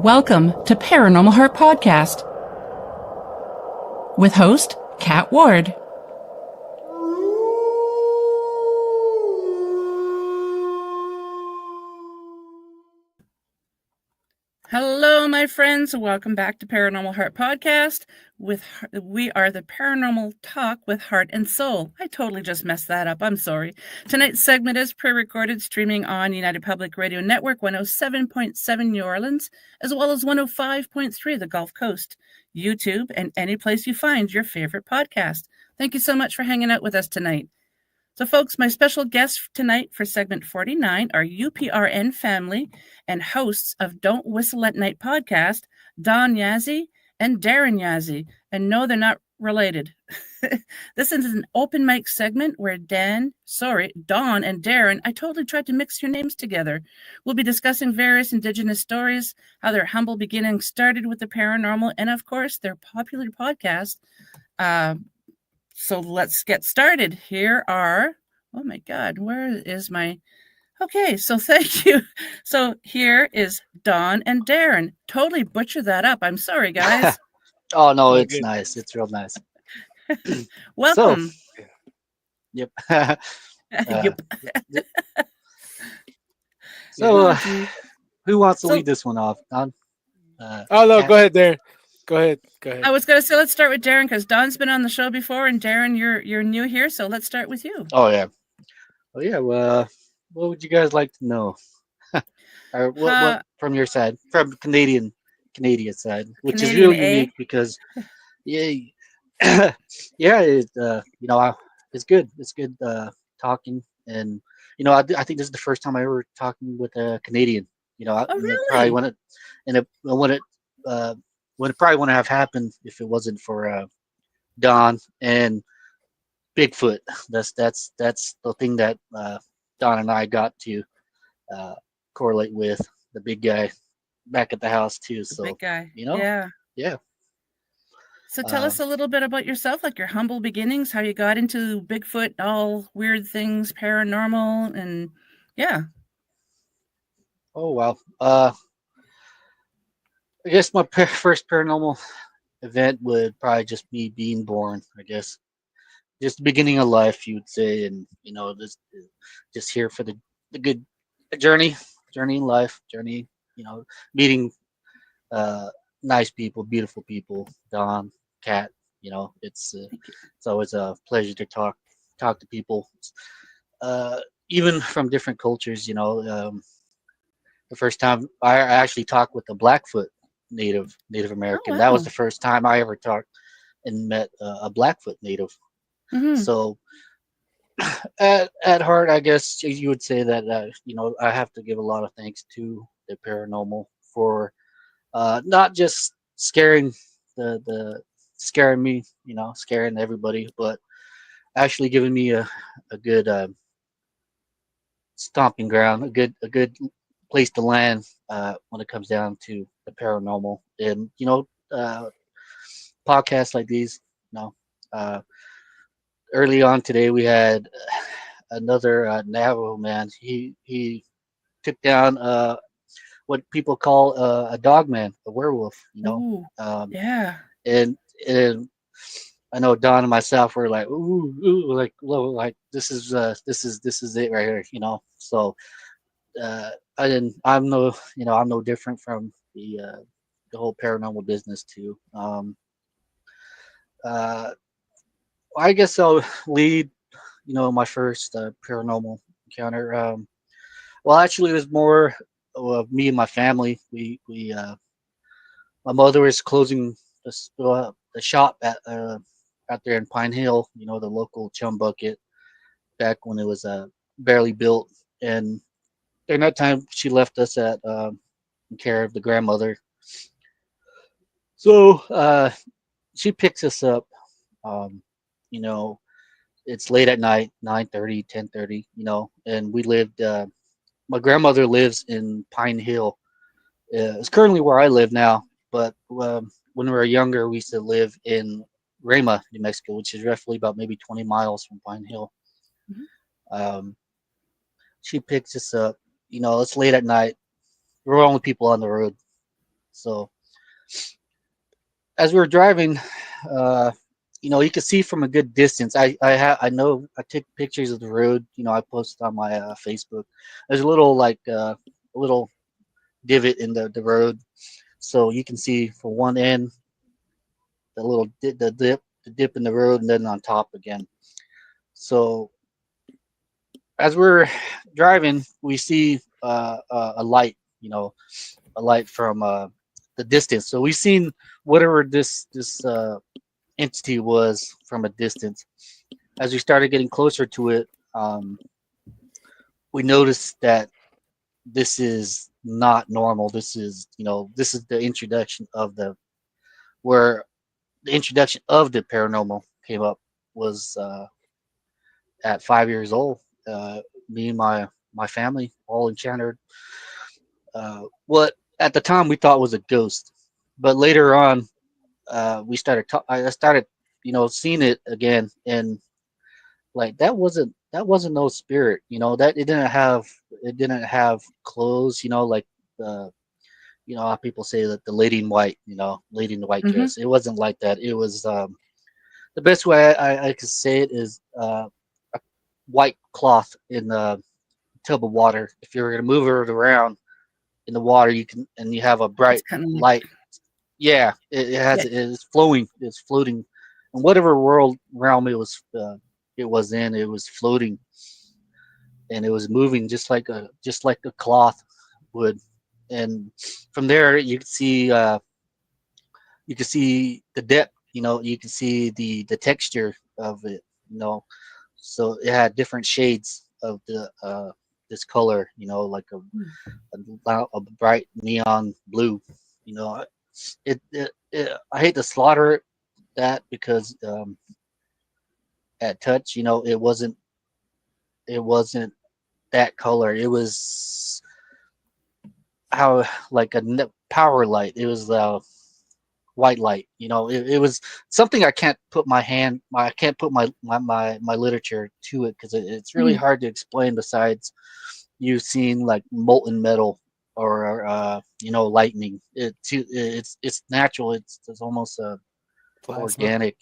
Welcome to Paranormal Heart Podcast with host Kat Ward. Hello, my friends. Welcome back to Paranormal Heart Podcast. We are the Paranormal Talk with Heart and Soul. I totally just messed that up. I'm sorry. Tonight's segment is pre-recorded, streaming on United Public Radio Network 107.7 New Orleans, as well as 105.3 the Gulf Coast, YouTube, and any place you find your favorite podcast. Thank you so much for hanging out with us tonight. So, folks, my special guests tonight for segment 49 are UPRN family and hosts of Don't Whistle at Night podcast, Darren Yazzie and Darren Yazzie. And no, they're not related. This is an open mic segment where Dawn and Darren, I totally tried to mix your names together. We'll be discussing various Indigenous stories, how their humble beginnings started with the paranormal, and, of course, their popular podcast. So let's get started. Here are, oh my God, where is my, okay, so thank you. So here is Dawn and Darren. Totally butchered that up. I'm sorry, guys. Oh, no, it's good. Nice. It's real nice. Welcome. So, yep. Yep. So, who wants to lead this one off? Don? Oh, no, go ahead, Darren. Go ahead. I was going to say, let's start with Darren, because Don's been on the show before, and Darren, you're new here, so let's start with you. Oh, yeah. Oh, yeah. Well, what would you guys like to know? Or what from your side, from Canadian side, which Canadian is really unique because, yeah, it's good. It's good talking, and I think this is the first time I ever talking with a Canadian. Really? Probably when it probably wouldn't have happened if it wasn't for Don and Bigfoot. That's the thing that Don and I got to correlate with, the big guy back at the house too. So big guy. Yeah. So tell us a little bit about yourself, like your humble beginnings, how you got into Bigfoot, all weird things, paranormal, and yeah. Oh wow. I guess my first paranormal event would probably just be being born, I guess. Just the beginning of life, you would say, and just here for the good journey in life, meeting nice people, beautiful people, Don, Kat, it's always a pleasure to talk to people, even from different cultures, the first time I actually talked with a Blackfoot Native American. Oh, wow. That was the first time I ever talked and met a Blackfoot Native. Mm-hmm. So at heart, I guess you would say that I have to give a lot of thanks to the paranormal for not just scaring scaring me, scaring everybody, but actually giving me a good stomping ground, a good place to land when it comes down to the paranormal. And podcasts like these, early on today we had another Navajo man. He took down what people call a dog man, a werewolf. Ooh, yeah. And I know Don and myself were like, ooh, like this is it right here, So I'm no different from the whole paranormal business too. I guess I'll lead, my first paranormal encounter. Well, actually, it was more of me and my family. We my mother was closing the shop out there in Pine Hill, the local chum bucket, back when it was barely built. And during that time, she left us in care of the grandmother. So she picks us up. It's late at night, 9:30, 10:30, and we lived. My grandmother lives in Pine Hill. It's currently where I live now, but when we were younger, we used to live in Rama, New Mexico, which is roughly about maybe 20 miles from Pine Hill. Mm-hmm. She picks us up. It's late at night. We're the only people on the road. So as we were driving, you could see from a good distance. I know I took pictures of the road. I posted on my Facebook. There's a little a little divot in the road, so you can see from one end the dip in the road, and then on top again. So as we're driving, we see a light. A light from the distance. So we've seen whatever this entity was from a distance. As we started getting closer to it, we noticed that this is not normal. This is the introduction of the paranormal came up was at 5 years old. Me and my family all encountered what at the time we thought was a ghost, but later on I started seeing it again, and like that wasn't no spirit, that it didn't have clothes, like the how people say that the lady in white, lady in the white Mm-hmm. dress. It wasn't like that. It was the best way I could say it is a white cloth in a tub of water. If you were gonna move it around in the water, you can, and you have a It's bright kind of like, light. Yeah, it has yeah, it's flowing, it's floating, and whatever world realm it was in, it was floating, and it was moving just like a cloth would. And from there you could see the depth, you can see the texture of it, so it had different shades of this color, like a bright neon blue, you know I hate to slaughter that because at touch, it wasn't that color. It was how like a power light. It was white light. It was something I can't put my literature to it because it's really mm-hmm. hard to explain. Besides you seeing like molten metal or lightning, it's natural. It's almost Plasma. organic.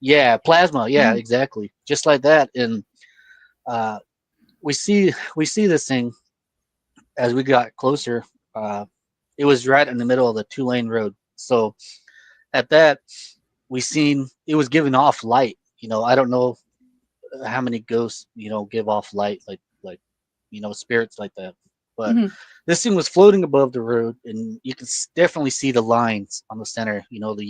Yeah, plasma. Yeah, Mm-hmm. exactly. Just like that. And uh, we see this thing as we got closer. Uh, it was right in the middle of the 2-lane road. So at that, we seen it was giving off light. I don't know how many ghosts give off light like spirits like that, but Mm-hmm. this thing was floating above the road, and you can definitely see the lines on the center. The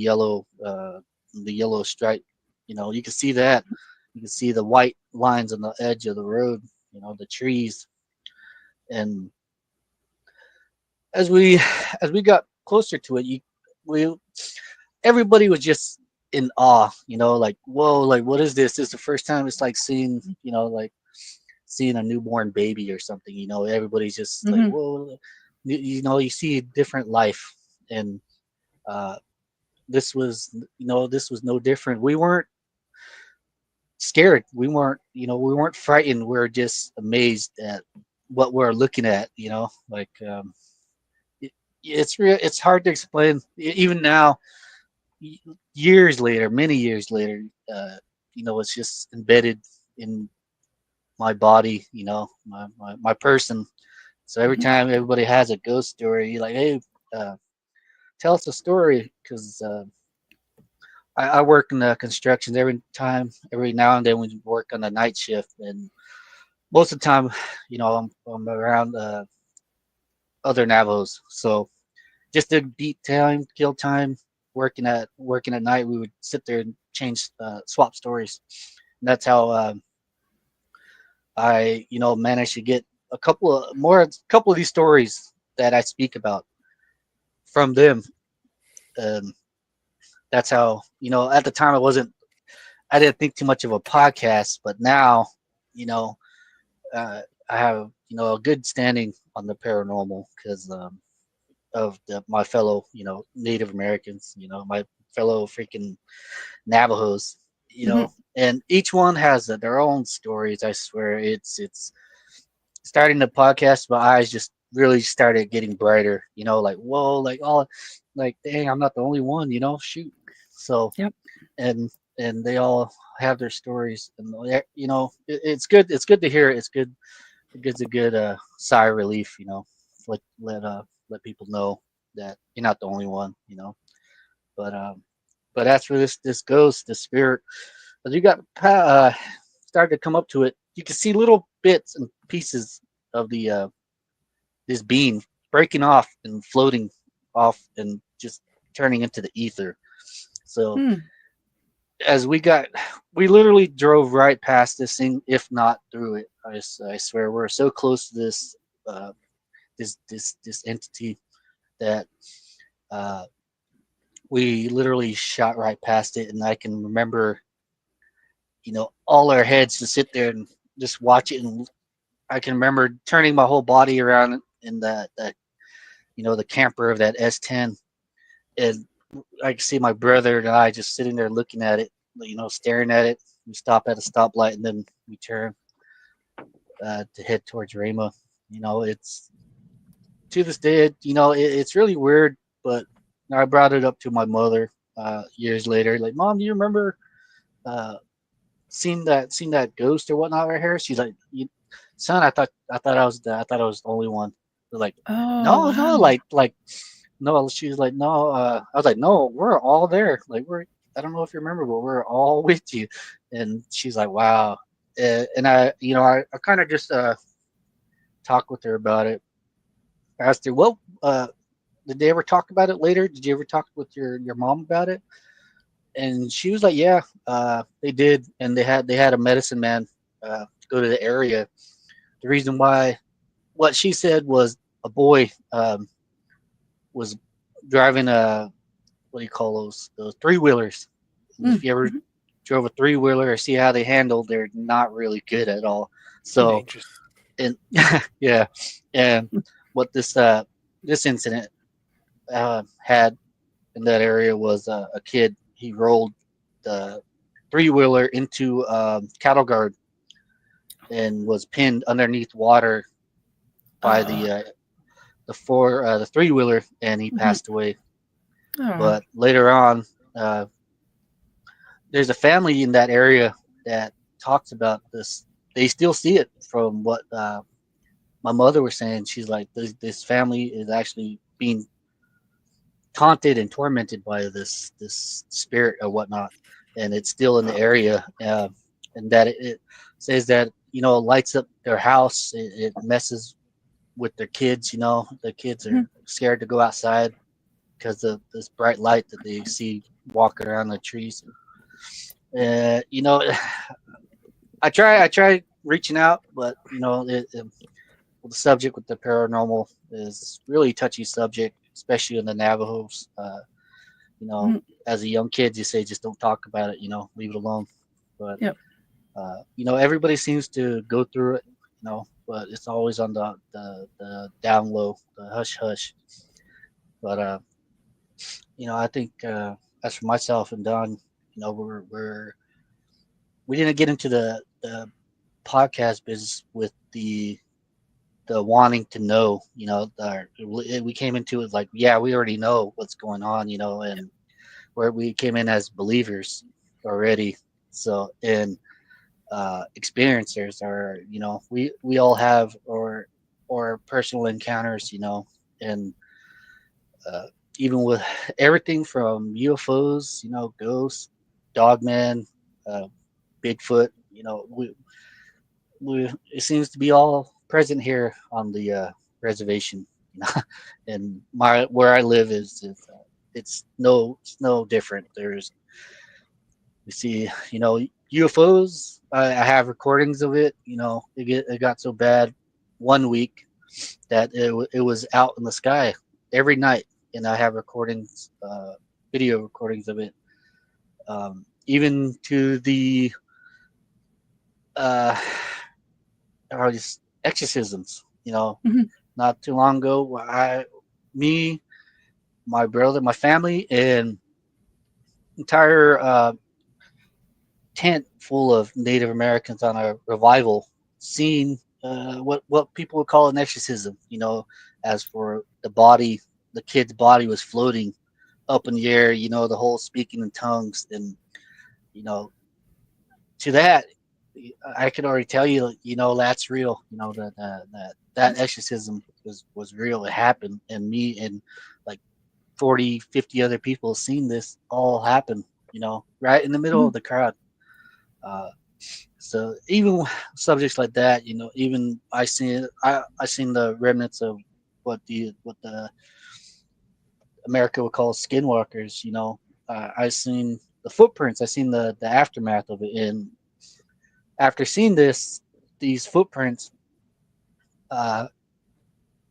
yellow stripe. You can see that. You can see the white lines on the edge of the road. The trees. And as we as we got closer to it, we everybody was just in awe. Like, whoa, like what is this? This is the first time it's like seeing like seeing a newborn baby or something. Everybody's just like, Mm-hmm. whoa. You see a different life. And uh, this was no different. We weren't scared. We weren't frightened. We were just amazed at what we're looking at. Like it, it's real. It's hard to explain. Even now, years later, many years later, it's just embedded in my body. My person. So every Mm-hmm. time everybody has a ghost story, you're like, hey, uh, tell us a story, because I work in the constructions. Every now and then we work on the night shift, and most of the time, I'm around other Navajos. So just to beat time, kill time, working at night, we would sit there and swap stories. And that's how I managed to get a couple of these stories that I speak about from them. Um, that's how at the time I didn't think too much of a podcast, but now you know I have a good standing on the paranormal because of my fellow Native Americans, my fellow freaking Navajos, Mm-hmm. and each one has their own stories. I swear, it's starting the podcast. My eyes just really started getting brighter. Like whoa, like all, like dang, I'm not the only one. Shoot. So Yep. and they all have their stories, and it's good. It's good to hear it. It's good. It gives a good sigh of relief. Let people know that you're not the only one. But as for this ghost, the spirit, as you got started to come up to it, you can see little bits and pieces of the this being breaking off and floating off and just turning into the ether. So as we literally drove right past this thing, if not through it. I swear, we're so close to this this entity that we literally shot right past it, and I can remember, all our heads to sit there and just watch it, and I can remember turning my whole body around in that the camper of that S10, and I can see my brother and I just sitting there looking at it, staring at it. We stop at a stoplight, and then we turn to head towards Rama. It's to this day, it's really weird, but I brought it up to my mother years later, like, Mom, do you remember seen that ghost or whatnot right here? She's like, son, I thought I was the only one. They're like, Oh, no, no, wow. like no. She was like, no. I was like, no, we're all there. Like I don't know if you remember, but we're all with you. And she's like, wow. And I kind of just talked with her about it. I asked her, well, did they ever talk about it later? Did you ever talk with your mom about it? And she was like, yeah, they did, and they had a medicine man go to the area. The reason why, what she said was a boy was driving a, what do you call those three wheelers. If you ever drove a three wheeler or see how they handle, they're not really good at all. So, Dangerous. and yeah, and what this incident had in that area was a kid. He rolled the three wheeler into cattle guard and was pinned underneath water by the three wheeler, and he passed away. Oh. But later on, there's a family in that area that talks about this. They still see it, from what my mother was saying. She's like, this family is actually being taunted and tormented by this spirit or whatnot, and it's still in the area. And that it says that it lights up their house. It messes with their kids. The kids are scared to go outside because of this bright light that they see walking around the trees. I try reaching out, but the subject with the paranormal is really touchy subject, especially in the Navajos. As a young kid, you say just don't talk about it. Leave it alone. But everybody seems to go through it. But it's always on the down low, the hush hush. But I think as for myself and Don, we didn't get into the podcast business with the wanting to know. We came into it like, yeah, we already know what's going on. And where we came in as believers already. So, and experiencers are, we all have or personal encounters, and even with everything from UFOs, ghosts, dogmen, Bigfoot, it seems to be all present here on the reservation. And where I live is it's no different. We see, UFOs. I have recordings of it. It got so bad one week that it was out in the sky every night, and I have recordings, video recordings of it. Even to the just exorcisms. Not too long ago, my brother, my family, and entire tent full of Native Americans on a revival, seen what people would call an exorcism. As for the body, the kid's body was floating up in the air. The whole speaking in tongues, and you know to that, I can already tell you, that's real. That exorcism was real. It happened, and me and like 40, 50 other people seen this all happen. Right in the middle of the crowd. So even subjects like that, even I seen the remnants of what the America would call skinwalkers. I seen the footprints. I seen the aftermath of it, and after seeing these footprints, uh,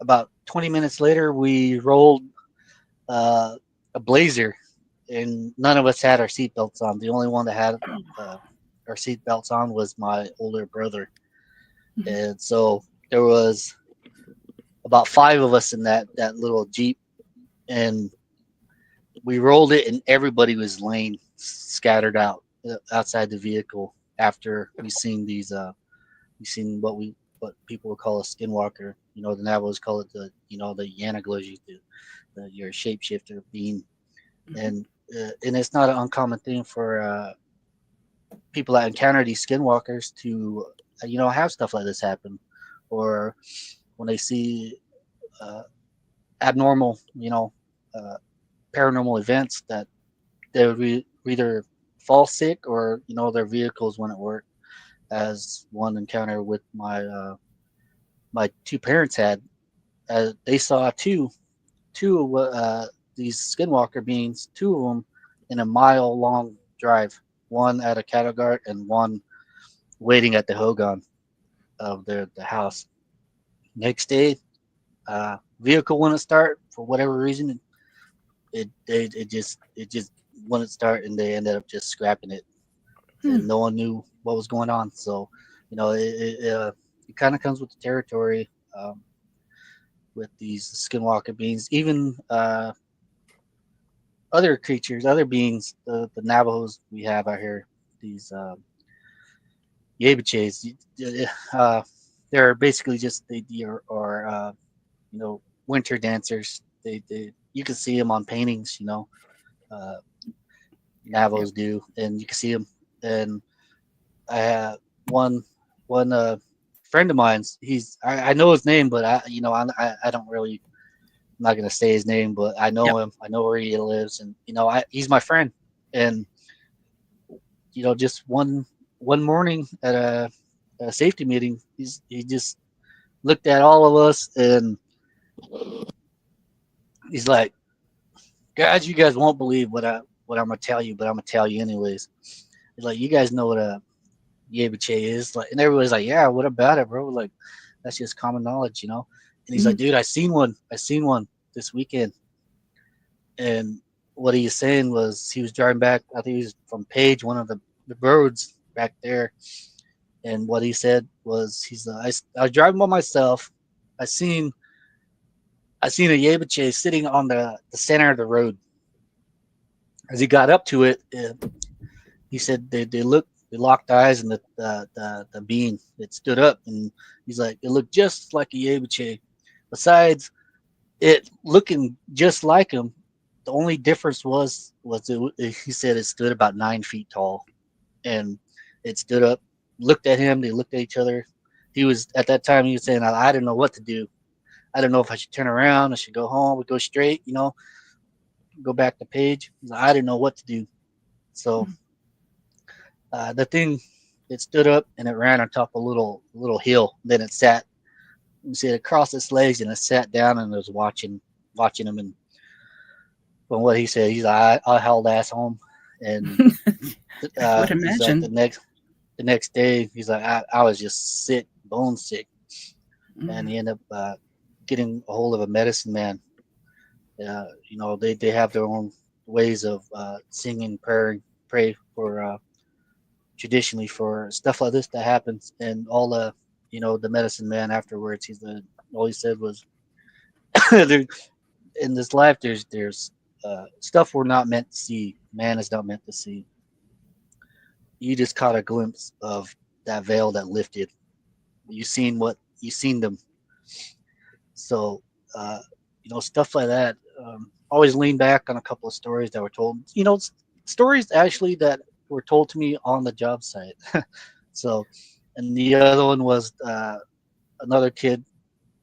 about 20 minutes later, we rolled a blazer, and none of us had our seatbelts on. The only one that had our seatbelts on was my older brother. And so there was about 5 of us in that little Jeep, and we rolled it, and everybody was laying scattered out outside the vehicle after we seen what people would call a skinwalker. The Navajos call it the Yanagloji, your shapeshifter being, and it's not an uncommon thing for people that encounter these skinwalkers to have stuff like this happen, or when they see abnormal paranormal events, that they would either fall sick, or their vehicles wouldn't work, as one encounter with my 2 parents had. They saw two of these skinwalker beings, 2 of them in a mile-long drive, one at a cattle guard and one waiting at the hogan of the house. Next day, vehicle wouldn't start for whatever reason. It just wouldn't start, and they ended up just scrapping it, and no one knew what was going on. So, it kind of comes with the territory. With these skinwalker beings, even other creatures, other beings, the Navajos we have out here, these Yebiches, they're basically just winter dancers. They you can see them on paintings, Navajos do, and you can see them. And I have one friend of mine's. I know his name, but I don't really. I'm not gonna say his name, but I know him. I know where he lives, and he's my friend. And just one morning at a safety meeting, he just looked at all of us, and he's like, "Guys, you guys won't believe what I'm gonna tell you, but I'm gonna tell you anyways." He's like, "You guys know what a Yebiche is?" Like, and everybody's like, "Yeah, what about it, bro?" Like, that's just common knowledge, And he's like, "Dude, I seen one this weekend." And what he was saying was, he was driving back. I think he was from Page, one of the roads back there. And what he said was, I was driving by myself. I seen a Yebiche sitting on the center of the road. As he got up to it, he said they locked eyes, and the being, it stood up, and he's like, it looked just like a Yebiche. Besides it looking just like him, the only difference was he said it stood about 9 feet tall, and it stood up, looked at him. They looked at each other. He was, at that time, he was saying, I didn't know what to do. I don't know if I should turn around, I should go home, we go straight, go back to Page. I didn't know what to do. So the thing, it stood up, and it ran on top of a little hill. Then it sat. You see, it crossed its legs, and it sat down, and it was watching him. And from what he said, he's like, I hauled ass home. And I would he's like, imagine. the next day, he's like, I was just sick, bone sick. And he ended up getting a hold of a medicine man. They have their own ways of singing, pray for traditionally for stuff like this that happens. And all the medicine man afterwards, all he said was, in this life, there's stuff we're not meant to see. Man is not meant to see. You just caught a glimpse of that veil that lifted, you seen them. So stuff like that. Always lean back on a couple of stories that were told. Stories actually that were told to me on the job site. So, and the other one was another kid.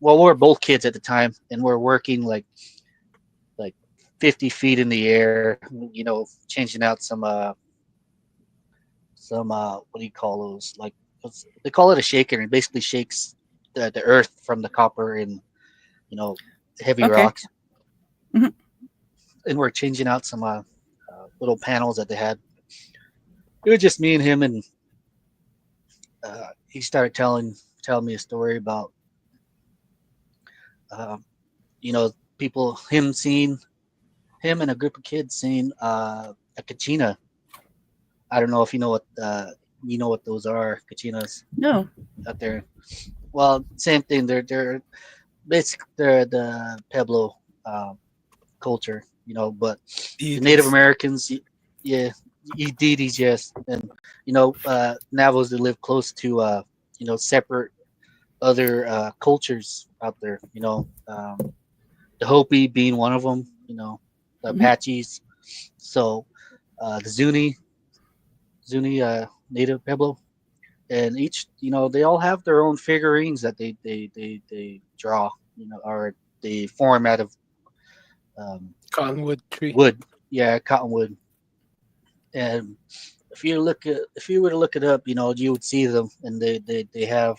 Well, we were both kids at the time, and we're working like 50 feet in the air. Changing out some what do you call those? They call it a shaker, and basically shakes the earth from the copper and you know heavy Okay. rocks. hmm And we're changing out some little panels that they had. It was just me and him, and he started telling me a story about uh, people him and a group of kids seeing a kachina. I don't know if you know what those are, kachinas No. out there. Well, same thing. They're basically they're the Pueblo culture, but the Native Deities. Americans, yeah, deities, yes, and Navajos that live close to separate other cultures out there. The Hopi being one of them. The hmm Apaches. So the Zuni Native Pueblo, and each they all have their own figurines that they draw, or they form out of Cottonwood tree. wood, yeah, cottonwood. And if you were to look it up, you would see them, and they have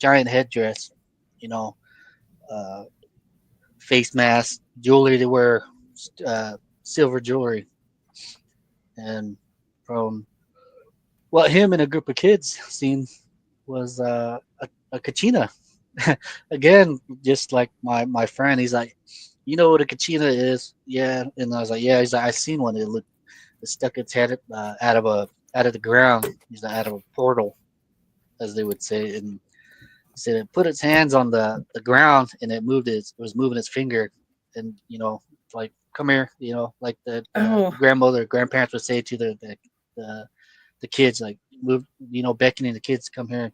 giant headdress, you know, uh, face masks, jewelry. They wear silver jewelry, and from what him and a group of kids seen was a kachina. Again, just like my friend, he's like, you know what a kachina is? Yeah, and I was like, yeah. He's like, I seen one. It stuck its head out of the ground. He's like, out of a portal, as they would say. And he said it put its hands on the ground, and it was moving its finger, and like, come here, like the Oh, grandmother grandparents would say to the the kids, like, move, beckoning the kids to come here.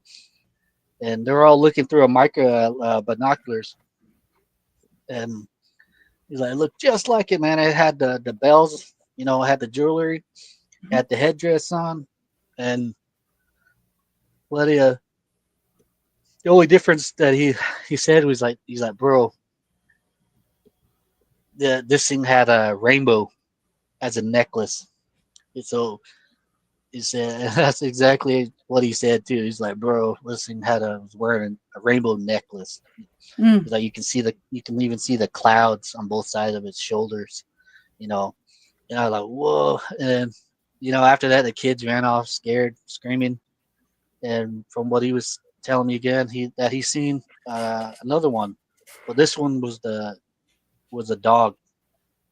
And they're all looking through a micro binoculars, and he's like, it looked just like it, man. It had the bells, it had the jewelry, mhm. had the headdress on, and what the only difference that he said was, like, he's like, bro, this thing had a rainbow as a necklace. And so he said that's exactly what he said too. He's like, bro, this thing was wearing a rainbow necklace. Mm. He's like, you can even see the clouds on both sides of its shoulders, you know. And I was like, whoa. And after that, the kids ran off scared, screaming. And from what he was telling me again, he's seen another one, but this one was a dog,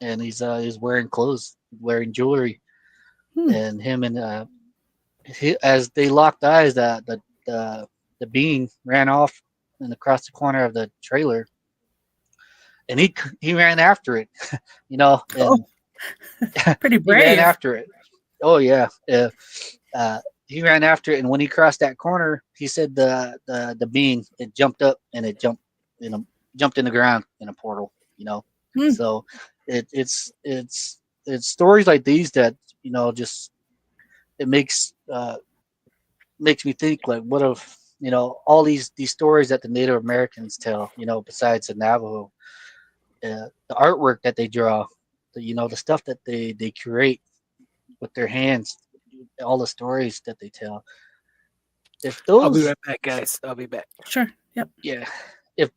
and he's wearing clothes, wearing jewelry, Hmm. and him and as they locked eyes, the being ran off and across the corner of the trailer, and he ran after it, Oh, and pretty he ran brave. after it. Oh yeah, uh, he ran after it, and when he crossed that corner, he said the being, it jumped up, and it jumped in the ground in a portal. Hmm. So it's stories like these that just it makes me think, like, what if all these stories that the Native Americans tell, besides the Navajo, the artwork that they draw, the stuff that they create with their hands, all the stories that they tell. If I'll be those, right back, guys. I'll be back. Sure. Yep. yeah, if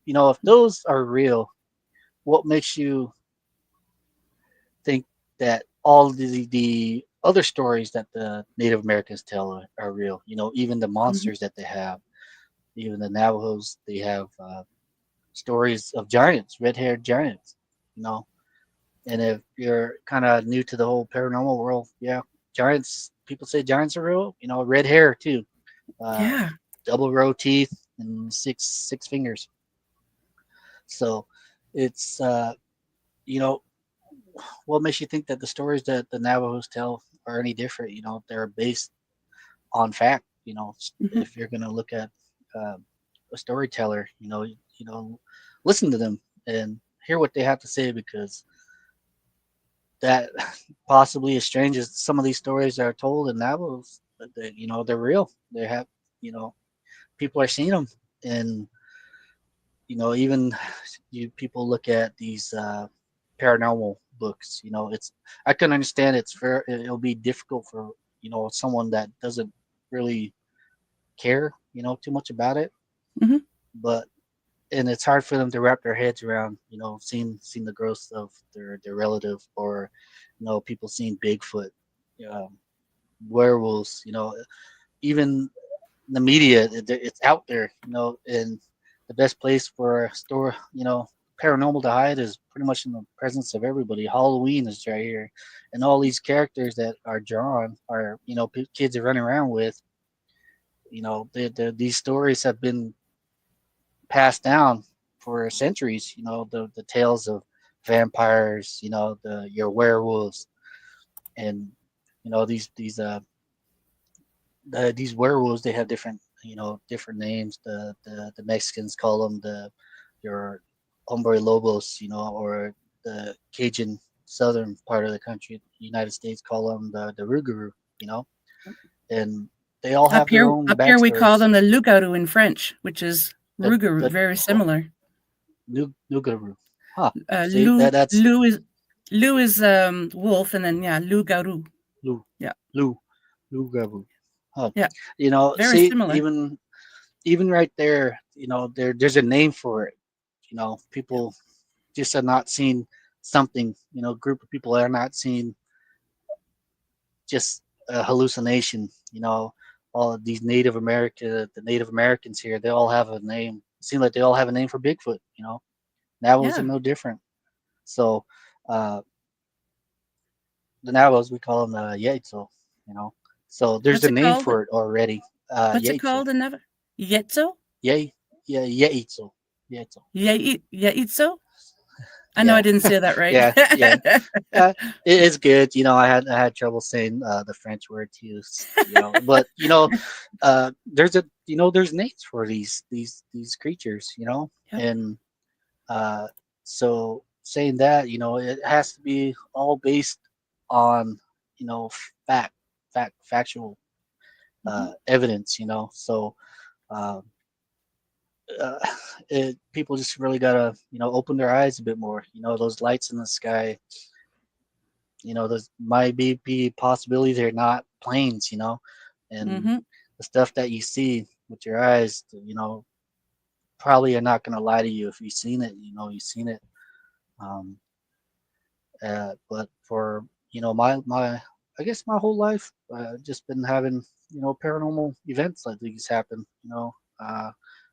those are real, what makes you think that all the other stories that the Native Americans tell are real? Even the hmm monsters that they have, even the Navajos, they have stories of giants, red-haired giants. You know, and if you're kind of new to the whole paranormal world, yeah, giants. People say giants are real. Red hair too, uh, Yeah. double row teeth, and six fingers. So it's you know what makes you think that the stories that the Navajos tell are any different? They're based on fact. hmm If you're going to look at uh, a storyteller. Listen to them and hear what they have to say, because that possibly as strange as some of these stories that are told in novels, they're real. They have, you know, people are seeing them, and even you people look at these paranormal books. It's I can understand it'll be difficult for someone that doesn't really care too much about it, Hmm. but and it's hard for them to wrap their heads around seeing the growth of their relative, or people seeing Bigfoot, um, werewolves, even the media, it's out there, and the best place for a store, paranormal to hide is pretty much in the presence of everybody. Halloween is right here, and all these characters that are drawn are, kids are running around with. These stories have been passed down for centuries. The tales of vampires, your werewolves, and these werewolves, they have different names. The Mexicans call them your hombre lobos, or the Cajun southern part of the country, United States, call them the Rougarou, and they all have their own Up here we call backstories. them the loup-garou in French, which is The rougarou, the very similar. Rougarou, huh? See Loup that's loup is wolf, and then yeah, loup-garou. Lou Yeah, Lou Rougarou, huh? yeah, very See, similar. even right there, there's a name for it. People just are not seeing something. Group of people are not seeing just a hallucination. All of these the Native Americans here, they all have a name. It seems like they all have a name for Bigfoot. Navajos are Yeah. no different. So uh, the Navajos, we call them Yaitzo. You know, so there's What's a it name called? for it already. What's it Yaitzo. called in Navajo? Yetzo? Yay, yeah, Yaitzo. Yaitzo. Yaitzo? I know I Yeah, didn't say that right. yeah, yeah. It is good. I had trouble saying the French word too. But there's names for these creatures. Yep. And uh, so saying that, it has to be all based on fact, factual Mhm. evidence. So um, uh, people just really gotta open their eyes a bit more. Those lights in the sky, those might be possibilities they're not planes, and Mhm. the stuff that you see with your eyes, probably are not gonna lie to you. If you've seen it, you've seen it. Um, but for my I guess my whole life, just been having paranormal events like these happen.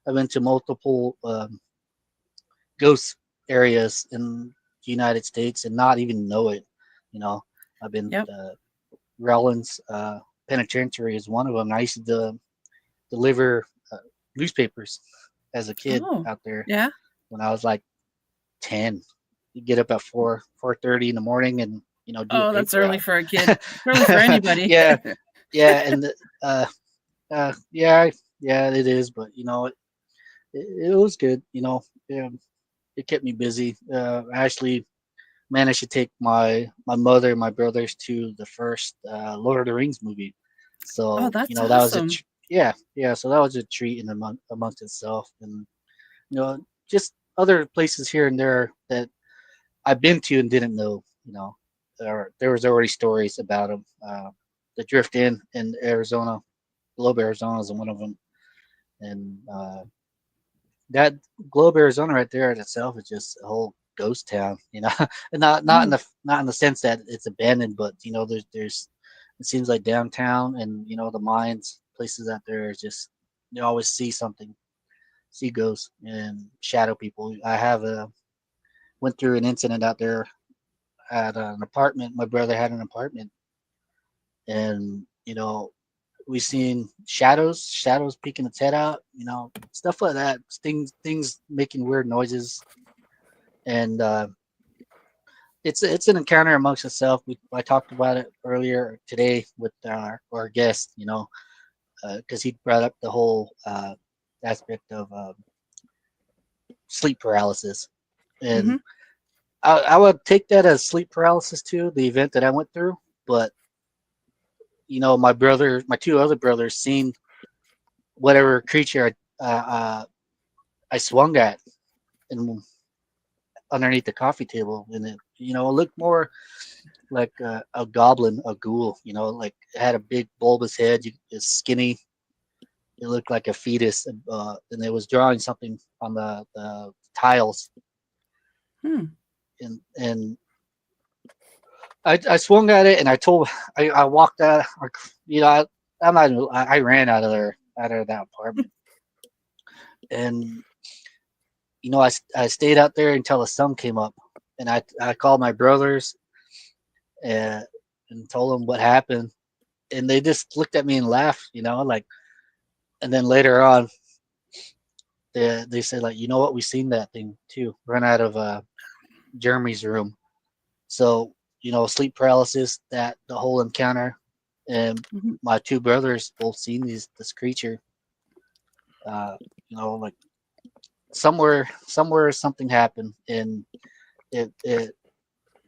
I've been to multiple ghost areas in the United States and not even know it. You know, I've been Yep. Rollins Penitentiary is one of them. I used to deliver newspapers as a kid Oh, out there yeah. when I was like 10. You get up at 4:30 in the morning and do a Oh, that's paper early route. for a kid. Early for anybody. Yeah, yeah, and yeah, yeah, it is. But it was good. Yeah, it kept me busy. I actually managed to take my mother and my brothers to the first Lord of the Rings movie. Oh, So that's that was awesome. yeah. So that was a treat in amongst itself, and just other places here and there that I've been to and didn't know. There was already stories about them. The Drift Inn in Arizona, Globe, Arizona is one of them, and that Globe, Arizona, right there in itself is just a whole ghost town. And Oh, not in the sense that it's abandoned, but there's it seems like downtown and the mines, places out there is just you always see something, see ghosts and shadow people. I have went through an incident out there at an apartment. My brother had an apartment, and we seen shadows peeking its head out, stuff like that, things making weird noises, and it's an encounter amongst itself. I talked about it earlier today with our guest, because he brought up the whole aspect of sleep paralysis, and Mm-hmm. I would take that as sleep paralysis too, the event that I went through. But my two other brothers, seen whatever creature I swung at and underneath the coffee table, and it looked more like a goblin, a ghoul. Like it had a big bulbous head, it's skinny. It looked like a fetus, and it was drawing something on the tiles. Hmm. And I swung at it, and I walked out. I ran out of that apartment, and I stayed out there until the sun came up, and I called my brothers and told them what happened, and they just looked at me and laughed, like. And then later on, they said, like, you know what, we seen that thing too run out of Jeremy's room. So sleep paralysis, that the whole encounter, and Mm-hmm. my two brothers both seen this creature. Like somewhere something happened, and it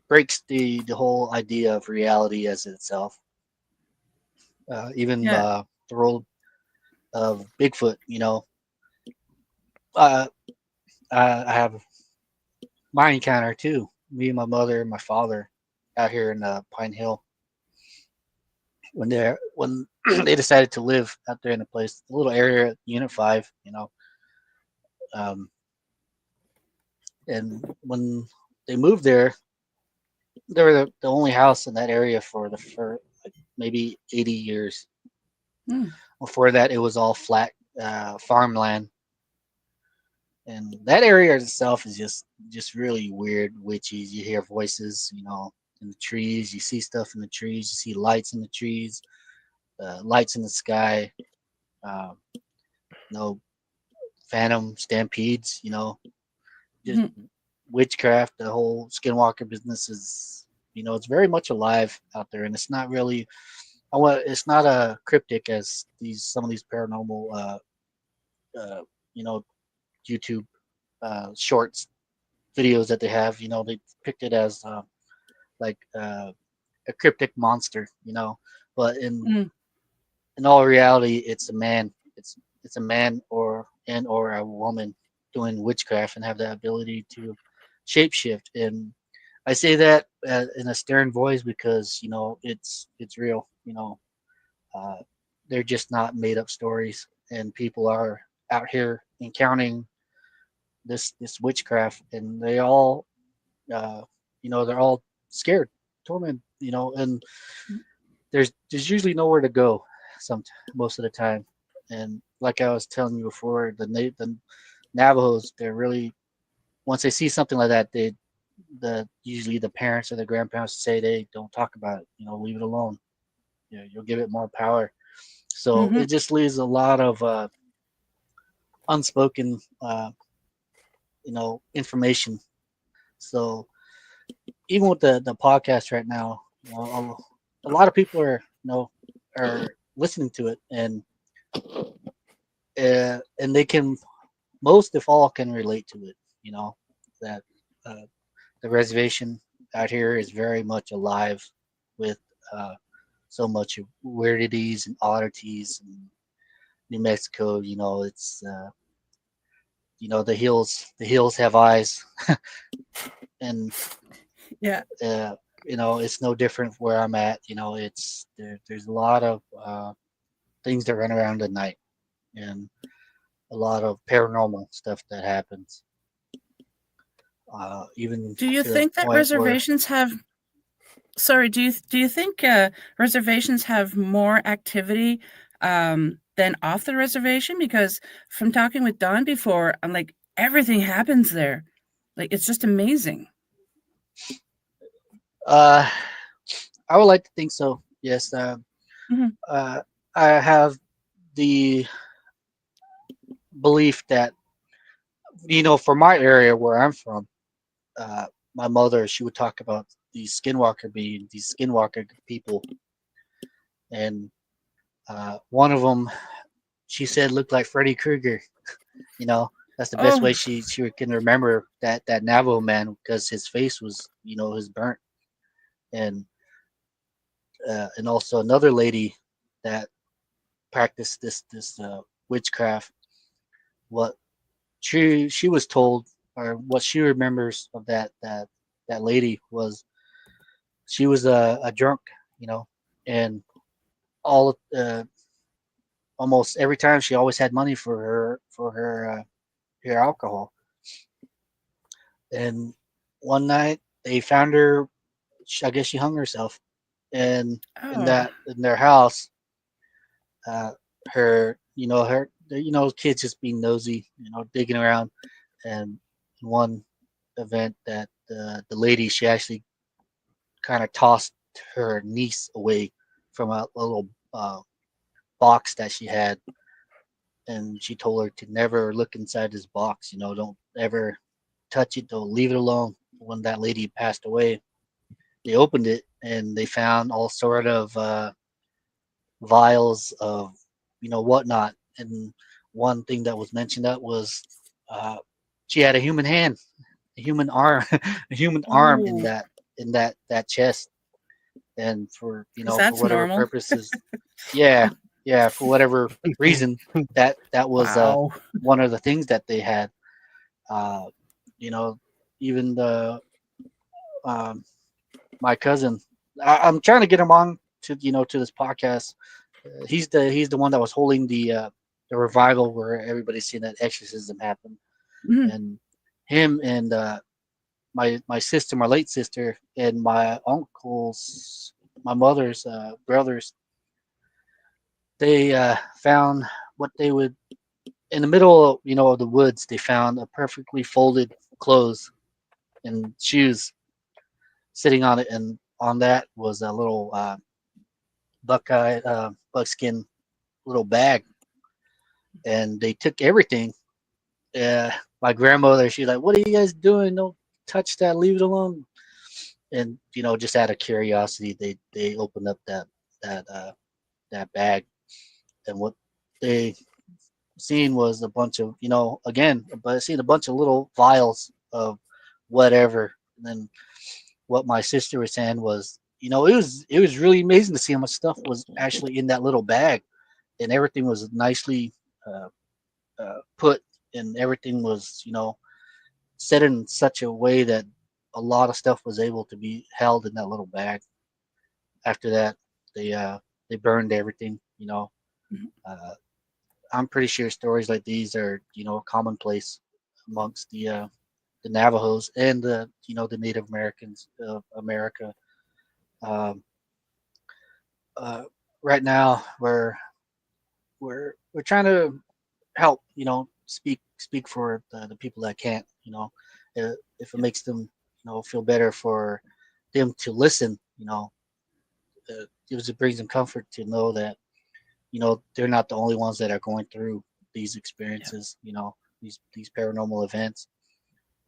breaks the whole idea of reality as itself. Even Yeah. the role of Bigfoot. Uh, I have my encounter too. Me and my mother and my father out here in Pine Hill when they decided to live out there in the place, the little area at Unit 5. Um, and when they moved there, they were the only house in that area for like maybe 80 years. Mm. Before that, it was all flat farmland, and that area itself is just really weird, witchy. You hear voices, in the trees. You see stuff in the trees. You see lights in the trees, lights in the sky. Uh, phantom stampedes. Just Mm-hmm. witchcraft. The whole Skinwalker business is, it's very much alive out there, and it's not really. It's not a cryptic as some of these paranormal, uh, you know, YouTube shorts videos that they have. They picked it as like a cryptic monster. But in all reality, it's a man. It's a man or a woman doing witchcraft and have the ability to shapeshift. And I say that in a stern voice because it's real. Uh, they're just not made up stories, and people are out here encountering this witchcraft, and they all uh, they're all scared, tormented, and there's usually nowhere to go most of the time. And like I was telling you before, the Navajos, they're really, once they see something like that, usually the parents or the grandparents say they don't talk about it, leave it alone. You'll give it more power. So Mm-hmm. it just leaves a lot of unspoken information. So even with the podcast right now, a lot of people are listening to it, and they can, most if all, can relate to it. That uh, the reservation out here is very much alive with so much of weirdities and oddities. And New Mexico, it's the hills have eyes, and Yeah. it's no different where I'm at. There's a lot of things that run around at night, and a lot of paranormal stuff that happens. Even Do you to the think that point where reservations have? Sorry. Do you think reservations have more activity than off the reservation? Because from talking with Don before, I'm like everything happens there. Like it's just amazing. uh, I would like to think so. Yes. Mm-hmm. I have the belief that for my area where I'm from, my mother, she would talk about these skinwalker people, and one of them she said looked like Freddy Krueger. You know, that's the best way Oh, she can remember that Navajo man, because his face was, his burnt. And also another lady that practiced this witchcraft. What she was told, or what she remembers of that lady, was she was a drunk, and all almost every time she always had money for her alcohol. And one night they found her. I guess she hung herself, and oh, in their house, her kids just being nosy, digging around. And one event that the lady, she actually kind of tossed her niece away from a little box that she had, and she told her to never look inside this box. Don't ever touch it. Don't leave it alone. When that lady passed away, they opened it and they found all sort of vials of whatnot. And one thing that was mentioned that was uh, she had a human hand, a human arm, a human arm in oh, that chest. And for because for that's whatever normal. purposes, yeah, yeah, for whatever reason, that was Wow. one of the things that they had. Uh, you know, even the um, my cousin, I'm trying to get him on to this podcast. He's the one that was holding the revival where everybody's seen that exorcism happen. Mm. And him and my sister, my late sister, and my uncles, my mother's brothers, they found what they would in the middle, of the woods. They found a perfectly folded clothes and shoes sitting on it, and on that was a little buckskin little bag. And they took everything. My grandmother, she's like, "What are you guys doing? Don't touch that. Leave it alone." And just out of curiosity, they opened up that that bag, and what they seen was a bunch of, again, but seen a bunch of little vials of whatever. And then what my sister was saying was, it was really amazing to see how much stuff was actually in that little bag, and everything was nicely uh, put, and everything was, set in such a way that a lot of stuff was able to be held in that little bag. After that, they burned everything. Mhm. Uh, I'm pretty sure stories like these are, commonplace amongst the Navajos and the Native Americans of America. Um, uh, right now, we're trying to help, speak for the people that can't, if it makes them, feel better for them to listen, it brings them comfort to know that, they're not the only ones that are going through these Yeah. experiences, these paranormal events.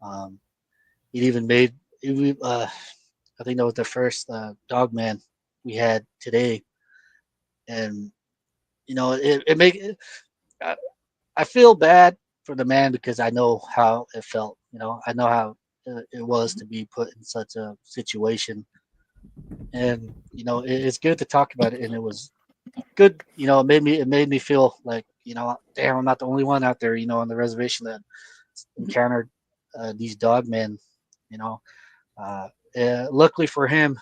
Um, it even made, I think that was the first dog man we had today. And, it make, I, I feel bad for the man because I know how it felt. I know how it was Mhm. to be put in such a situation. And it's good to talk about it. And it was good. It made me feel like, damn, I'm not the only one out there, on the reservation that Mhm. encountered these dog men. You know, luckily for him,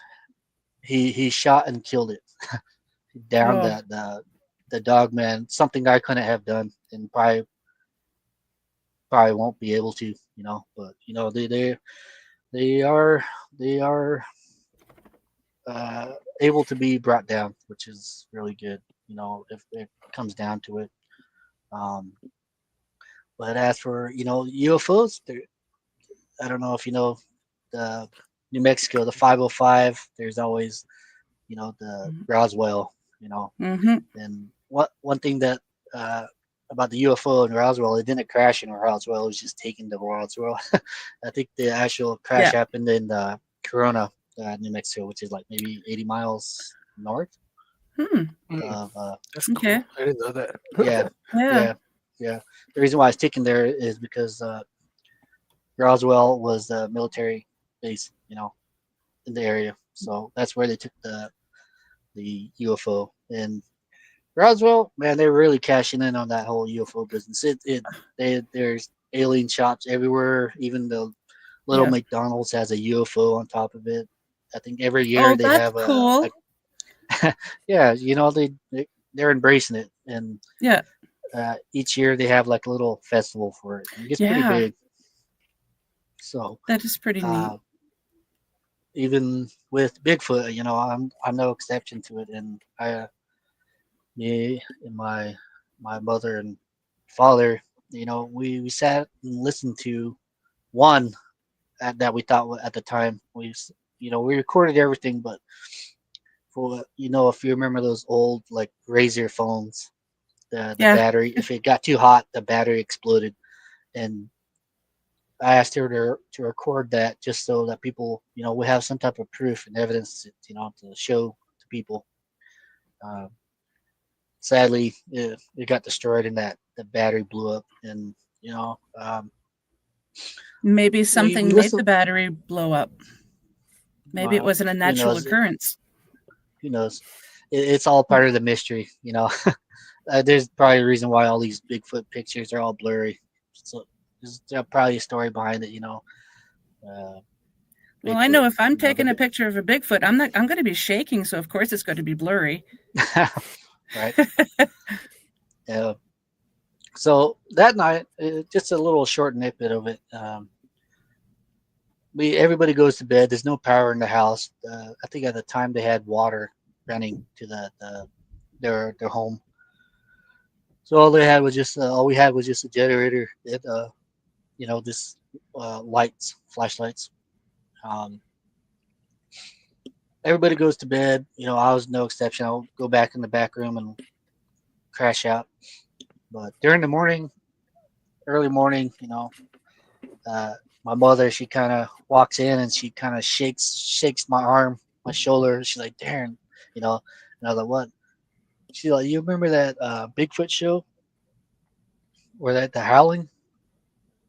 he shot and killed it. He downed Oh, the dog man. Something I couldn't have done, and probably won't be able to. But they are they are able to be brought down, which is really good. If it comes down to it. Um, but as for UFOs, I don't know if you know the New Mexico, the 505. There's always the mhm. Roswell. You know, Mhm. and what one thing that uh, about the UFO in Roswell, it didn't crash in Roswell. It was just taken to Roswell. I think the actual crash Yeah. happened in Corona, New Mexico, which is like maybe 80 miles north. of That's Okay. cool. I didn't know that. yeah, Yeah. yeah. The reason why it's taken there is because Roswell was a military base, in the area. So that's where they took the UFO. And Roswell, man, they're really cashing in on that whole UFO business. There's alien shops everywhere. Even the little Yeah. McDonald's has a UFO on top of it. I think every year Oh, they that's have cool. yeah, they're embracing it, and Yeah. each year they have like a little festival for it. It gets pretty Yeah. big. So That is pretty neat. even with Bigfoot, I'm no exception to it. And me and my mother and father, we sat and listened to one that we thought at the time we recorded everything, but for if you remember those old like Razor phones, the Yeah. battery, if it got too hot, the battery exploded. And I asked her to record that just so that people, we have some type of proof and evidence, to show to people. Uh, Sadly, it got destroyed and that the battery blew up. And Maybe we something made the listened. battery blow up. Maybe it wasn't a Who natural knows? occurrence. Who knows? It's all part of the mystery. There's probably a reason why all these Bigfoot pictures are all blurry. So there's probably a story behind it. Well, I Bigfoot. know if I'm The taking a picture of a Bigfoot, I'm going to be shaking, so of course it's going to be blurry. right. Yeah. So that night, just a little short snippet of it. Everybody goes to bed. There's no power in the house. I think at the time they had water running to their home. So all we had was just a generator. This lights, flashlights. Um, Everybody goes to bed. I was no exception. I'll go back in the back room and crash out. But during the morning, early morning, my mother, she kind of walks in and she kind of shakes my arm, my shoulder. She's like, Darren, and I was like, what? She's like, you remember that Bigfoot show where that the howling?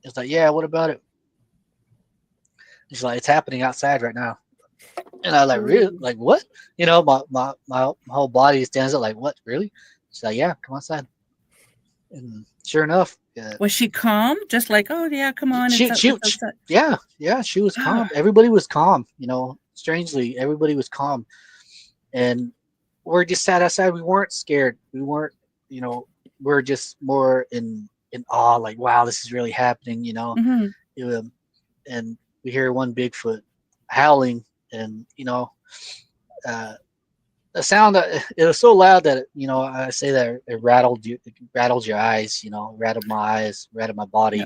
It's like, yeah, what about it? She's like, it's happening outside right now. And I was like, really? Like, what? My whole body stands up like, what? Really? She's like, yeah, come outside. And sure enough, Was she calm? Just like, oh yeah, come on, she, it's she, outside. yeah, she was calm. Everybody was calm. Strangely, everybody was calm. And we're just sat outside. We weren't scared. We weren't, we're just more in awe. Like, wow, this is really happening. Mm-hmm. And we hear one Bigfoot howling, and uh, the sound. It was so loud that I say that it rattled you, it rattled your eyes. Rattled my eyes, rattled my body.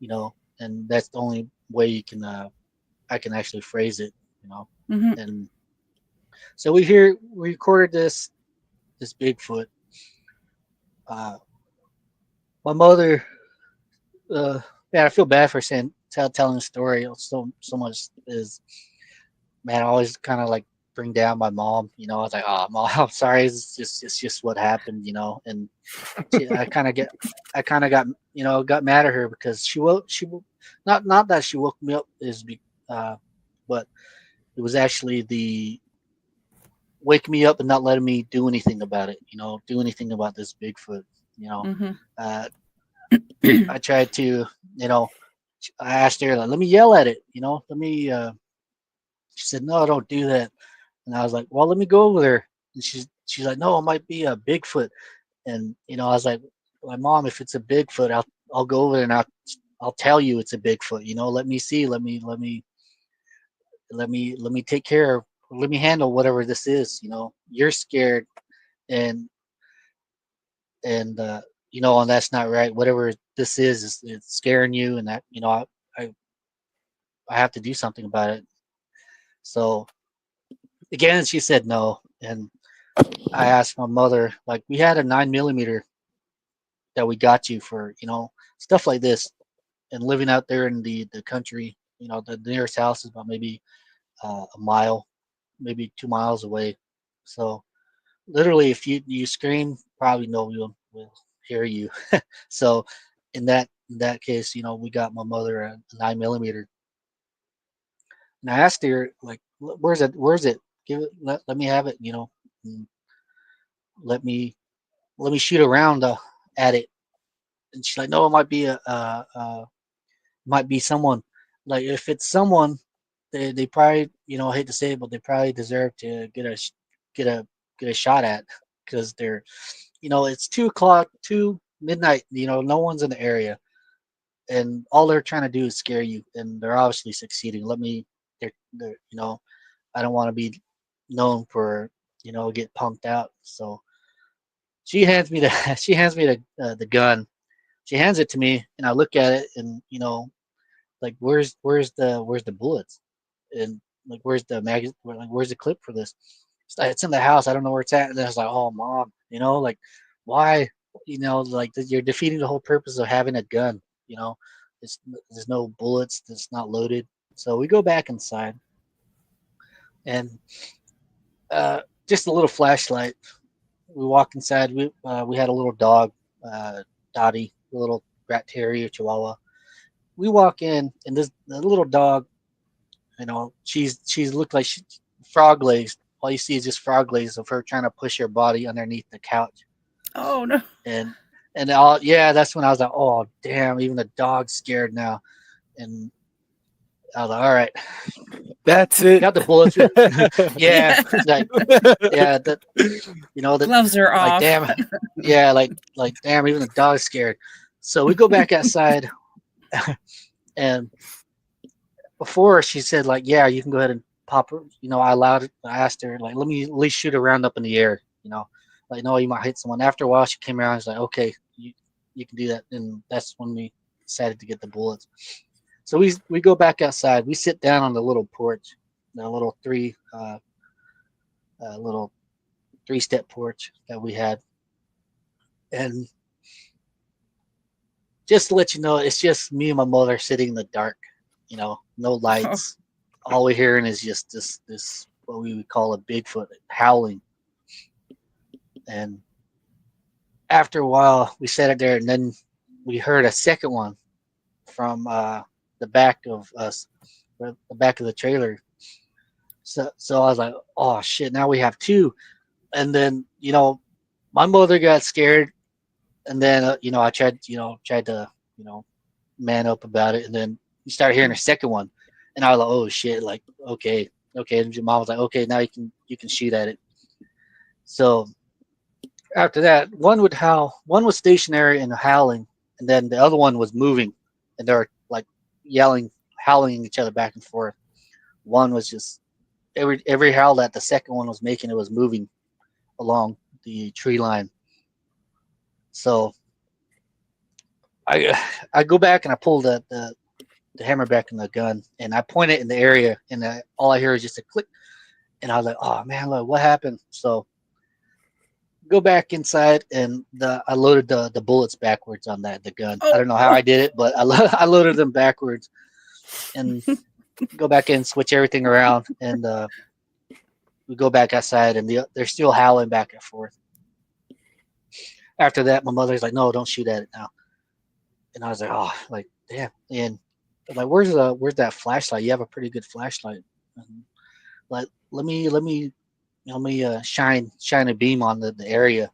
Yeah. And that's the only way I can actually phrase it. Mm-hmm. And so we recorded this Bigfoot. My mother, man, I feel bad for telling the story so much. Is man, I always kind of like bring down my mom. I was like, oh, mom, I'm sorry. It's just what happened. And I kind of got mad at her because not that she woke me up but it was actually the wake me up and not letting me do anything about it. Do anything about this Bigfoot. Mm-hmm. I tried to, I asked her, like, let me yell at it, let me, she said, no, don't do that. And I was like, well, let me go over there. And she's like, no, it might be a Bigfoot. And, I was like, my mom, if it's a Bigfoot, I'll go over there and I'll tell you it's a Bigfoot, let me see, let me take care of, let me handle whatever this is, you're scared and, and that's not right. Whatever this is it's scaring you, and that I I have to do something about it. So again, she said no, and I asked my mother, like, we had a 9mm that we got you for stuff like this, and living out there in the country, the nearest house is about maybe a mile, maybe 2 miles away. So literally, if you scream, probably no one will hear you. So in that case, we got my mother a 9 millimeter, and I asked her like, Where's it? Where's it? Give it. Let me have it. And let me shoot around at it." And she's like, "No, it might be might be someone. Like if it's someone, they probably, I hate to say it, but they probably deserve to get a get a shot at, because they're, it's 2 o'clock, 2 midnight. No one's in the area, and all they're trying to do is scare you, and they're obviously succeeding. They're I don't want to be known for, get punked out. So she hands me the she hands me the gun. She hands it to me, and I look at it, and like, where's the bullets, and like, where's the magazine, like, where's the clip for this? It's in the house. I don't know where it's at. And then I was like, oh, mom, like, why? Like, you're defeating the whole purpose of having a gun. You know, there's no bullets. It's not loaded. So we go back inside, and just a little flashlight. We walk inside. We had a little dog, Dottie, a little rat terrier Chihuahua. We walk in, and the little dog, she's looked like frog legs. All you see is just frog legs of her trying to push her body underneath the couch. Oh no! And all, yeah, that's when I was like, oh damn, even the dog's scared now. And I was like, all right, That's it. got the bullets. Yeah, like, yeah, that, the gloves are like, off. damn, yeah, like damn, even the dog's scared. So we go back outside, and before she said like, yeah, you can go ahead and pop her. I asked her like, let me at least shoot a round up in the air. Like, no, you might hit someone. After a while, she came around. She's like, okay, you can do that. And that's when we decided to get the bullets. So we go back outside. We sit down on the little porch, the little little 3-step porch that we had, and just to let you know, it's just me and my mother sitting in the dark. No lights. All we're hearing is just this what we would call a Bigfoot howling. And after a while, we sat it there, and then we heard a second one from the back of us, the back of the trailer. So I was like, oh shit, now we have two. And then my mother got scared, and then I tried to man up about it, and then you start hearing a second one, and I was like, oh shit, like, okay. And your mom was like, okay, now you can shoot at it. So after that, one would howl, one was stationary and howling, and then the other one was moving, and they were like yelling, howling each other back and forth. One was just every howl that the second one was making, it was moving along the tree line. So I go back and I pull the hammer back in the gun, and I point it in the area, and all I hear is just a click, and I was like, oh man, look, what happened? So go back inside, and I loaded the bullets backwards on the gun. I don't know how I did it, but I loaded them backwards, and go back in, switch everything around, and we go back outside, and they're still howling back and forth. After that, my mother's like, no, don't shoot at it now. And I was like, oh, like, damn. And I'm like, where's that flashlight? You have a pretty good flashlight. And like, let me shine a beam on the area.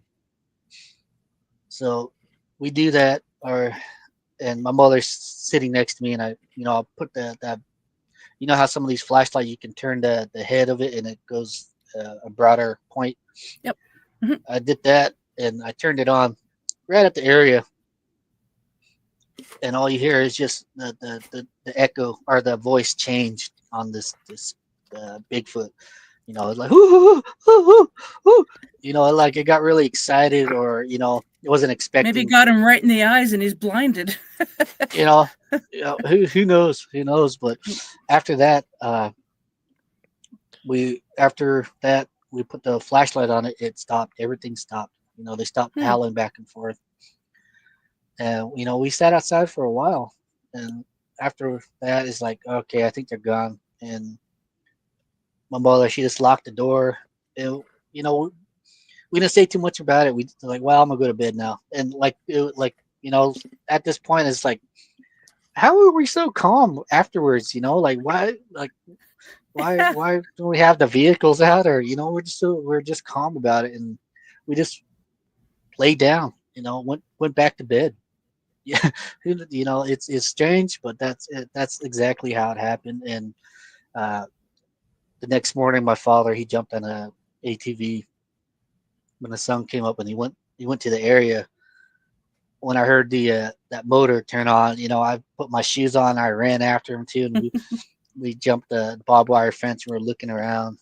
So we do that, and my mother's sitting next to me, and I put that, how some of these flashlights, you can turn the head of it and it goes a broader point. Yep. Mm-hmm. I did that, and I turned it on right at the area, and all you hear is just the echo, or the voice changed on this Bigfoot. It's like, hoo, hoo, hoo, hoo. Like it got really excited, or it wasn't expecting. Maybe got him right in the eyes and he's blinded. Who knows? Who knows? But after that, we put the flashlight on it. It stopped. Everything stopped. They stopped howling back and forth. And we sat outside for a while, and after that, it's like, okay, I think they're gone. And my mother, she just locked the door. And didn't say too much about it. We like, well, I'm gonna go to bed now. And like, at this point, it's like, how are we so calm afterwards? Like why do we have the vehicles out, or we're just calm about it, and we just laid down. Went back to bed. Yeah, it's strange, but that's exactly how it happened. And uh, the next morning, my father, he jumped on a ATV when the sun came up, and he went to the area. When I heard the that motor turn on, I put my shoes on. I ran after him too, and we jumped the barbed wire fence. And we were looking around.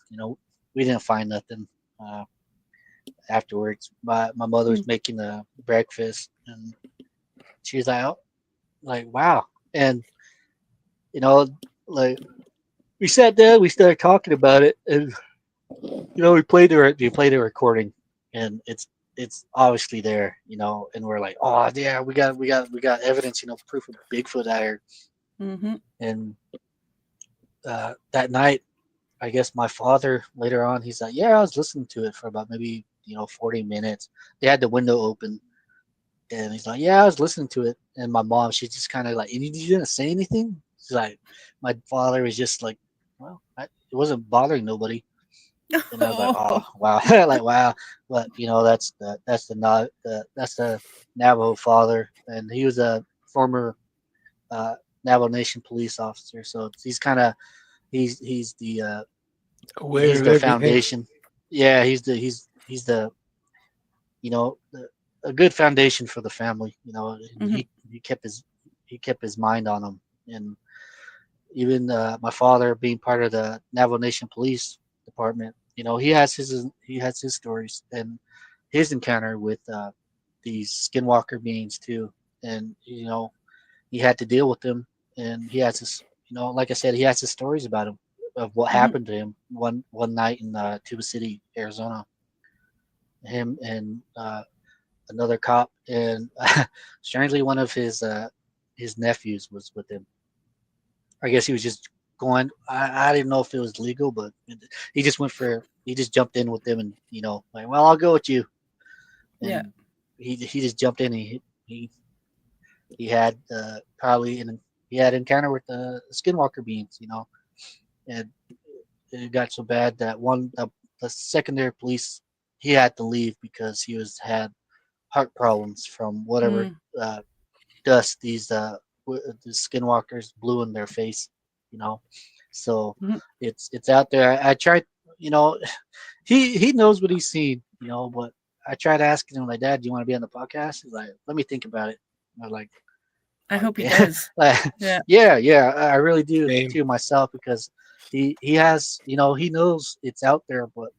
We didn't find nothing. Afterwards, my mother was making the breakfast, and she was like, oh, like, wow. And like, we sat down, we started talking about it, and we played the recording, and it's obviously there, and we're like, oh yeah, we got evidence, proof of Bigfoot out here. Mm-hmm. And that night, I guess my father later on, he's like, yeah, I was listening to it for about maybe 40 minutes. They had the window open, and he's like, yeah, I was listening to it. And my mom, she's just kind of like, you didn't say anything? She's like, my father was just like, well, it wasn't bothering nobody. And I was like, oh wow, like wow. But that's the Navajo father, and he was a former Navajo Nation police officer. So he's kind of he's the Aware he's of the everything. foundation. Yeah, he's the a good foundation for the family. Mm-hmm. He kept his mind on him, and even my father being part of the Navajo Nation Police Department, he has his stories and his encounter with these skinwalker beings too, and he had to deal with them, and he has his, like I said, he has his stories about him of what Mm-hmm. happened to him one night in Tuba City, Arizona. Him and another cop, and strangely, one of his nephews was with him. I guess he was just going. I didn't know if it was legal, but he just jumped in with them, and like, well, I'll go with you. And Yeah. he just jumped in. And he had he had encounter with the skinwalker beings, and it got so bad that the secondary police, he had to leave because he had heart problems from whatever Mm. dust the skinwalkers blew in their face, So Mhm. it's out there. I tried, you know, he knows what he's seen, but I tried asking him, like, Dad, do you want to be on the podcast? He's like, let me think about it. I'm like, I hope he yeah, does. like, Yeah. yeah, I really do Same. too myself, because he has, he knows it's out there, but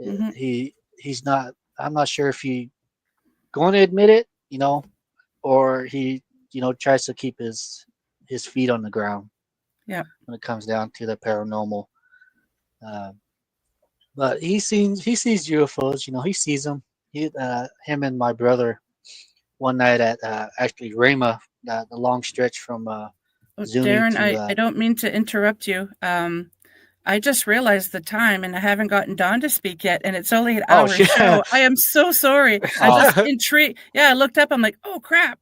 Mm-hmm. he's not. I'm not sure if he going to admit it, or he, tries to keep his feet on the ground. Yeah. When it comes down to the paranormal, uh, but he sees UFOs. He sees them. Him and my brother one night at actually Rama, the long stretch from Oh, Zuni Darren, to I don't mean to interrupt you. I just realized the time and I haven't gotten Dawn to speak yet, and it's only an oh hour shit. show. I am so sorry. I'm Oh, just intrigued. Yeah, I looked up. I'm like, oh crap.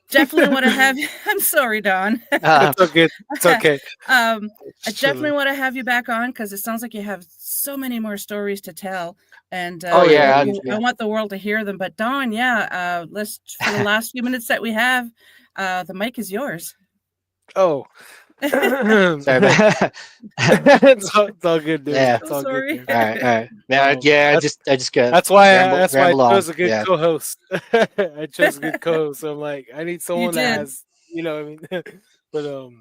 Definitely want to have you. I'm sorry, Dawn. It's okay. It's okay. I definitely Chilling. want to have you back on because it sounds like you have so many more stories to tell, and oh yeah, I want the world to hear them. But Dawn, yeah, let's for the last few minutes that we have, the mic is yours. Oh. sorry about It's all good, dude. yeah. It's So all good, sorry. dude. All right. Yeah, I just got That's why I ramble on. chose a good Yeah. co-host. I chose a good co-host. So I'm like, I need someone that did. has, what I mean. But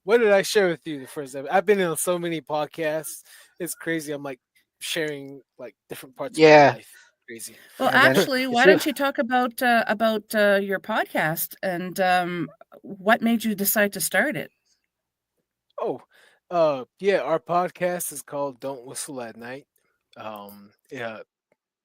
what did I share with you the first time? I've been on so many podcasts. It's crazy. I'm like sharing like different parts of my Yeah. life. Crazy. Well, Man, actually, it's why real. don't you talk about your podcast and what made you decide to start it? Oh, yeah. Our podcast is called "Don't Whistle at Night." Yeah.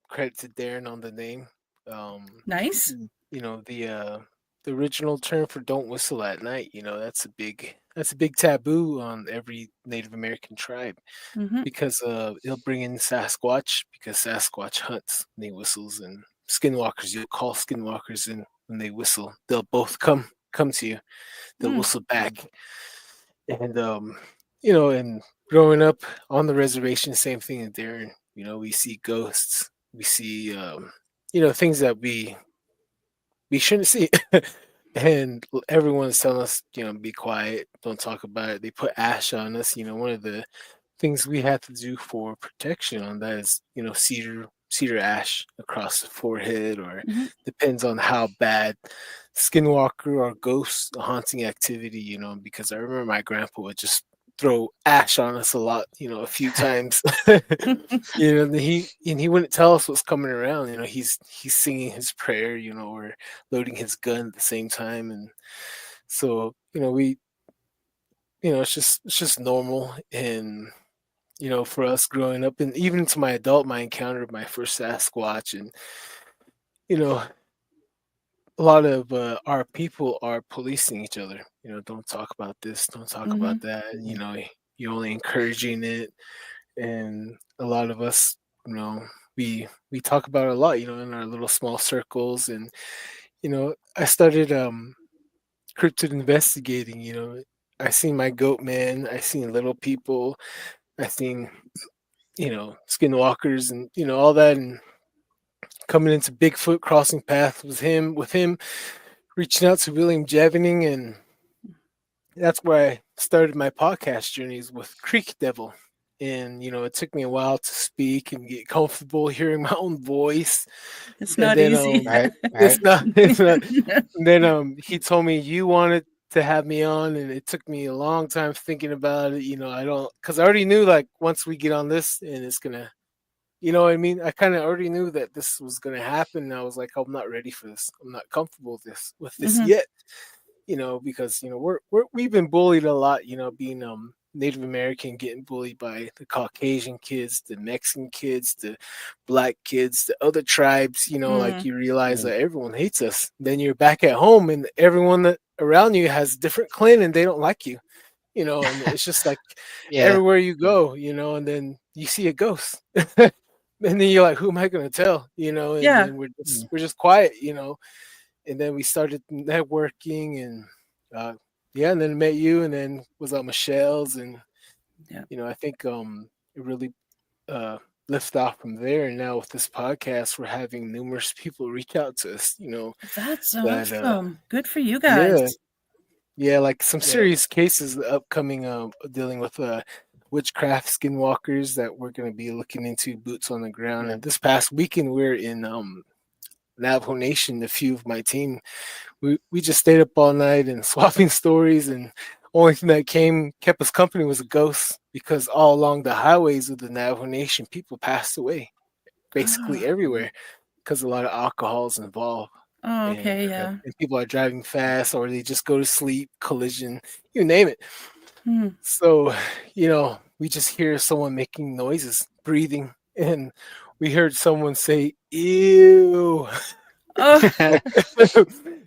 Credit to Darren on the name. Um, Nice. the original term for "Don't Whistle at Night." That's a big that's a big taboo on every Native American tribe Mhm. because it'll bring in Sasquatch because Sasquatch hunts and he whistles, and Skinwalkers, you'll call Skinwalkers, and when they whistle, they'll both come to you. They'll Mm. whistle back, and and growing up on the reservation, same thing in Darren. We see ghosts, we see things that we shouldn't see. And everyone's telling us, be quiet, don't talk about it. They put ash on us. One of the things we have to do for protection on that is, cedar ash across the forehead, or Mhm. depends on how bad skinwalker or ghost haunting activity, because I remember my grandpa would just throw ash on us a lot, a few times. And he wouldn't tell us what's coming around. He's singing his prayer, or loading his gun at the same time. And so, it's just normal. And for us growing up, and even to my adult, my encounter of my first Sasquatch, and you know a lot of our people are policing each other. Don't talk about this, don't talk about Mhm. that. You're only encouraging it. And a lot of us, we talk about it a lot, in our little small circles. And I started cryptid investigating. I seen my goat man, I seen little people, I seen skinwalkers, and all that. And coming into Bigfoot, crossing paths with him reaching out to William Jevning. And that's where I started my podcast journeys with Creek Devil. And it took me a while to speak and get comfortable hearing my own voice. It's And not then easy. Right. it's Right. not, it's not. And then he told me you wanted to have me on, and it took me a long time thinking about it. I don't, because I already knew, like, once we get on this and it's gonna, you know what I mean? I kind of already knew that this was gonna happen. And I was like, I'm not ready for this. I'm not comfortable with this Mhm. yet. Because we've been bullied a lot. Being Native American, getting bullied by the Caucasian kids, the Mexican kids, the black kids, the other tribes. Like, Mm. you realize Mm. that everyone hates us. Then you're back at home, and everyone that around you has different clan, and they don't like you. And it's just like Yeah. everywhere you Yeah. go, and then you see a ghost. And then you're like, who am I going to tell? And Yeah. then we're just Mm. we're just quiet. And then we started networking. And yeah, and then met you, and then was on Michelle's. And Yeah. I think it really uh lifted off from there. And now with this podcast, we're having numerous people reach out to us, That's that awesome. Good for you yeah, guys. yeah, like some Yeah. serious cases upcoming, dealing with witchcraft skinwalkers that we're going to be looking into, boots on the ground. Yeah. And this past weekend we're in Navajo Nation. A few of my team, we just stayed up all night and swapping stories. And only thing that kept us company was a ghost, because all along the highways of the Navajo Nation, people passed away basically Oh. everywhere, because a lot of alcohol is involved. Oh, And, okay, uh, yeah. and people are driving fast, or they just go to sleep, collision, you name it. Hmm. So, we just hear someone making noises, breathing, and we heard someone say, "Ew." Oh. Like,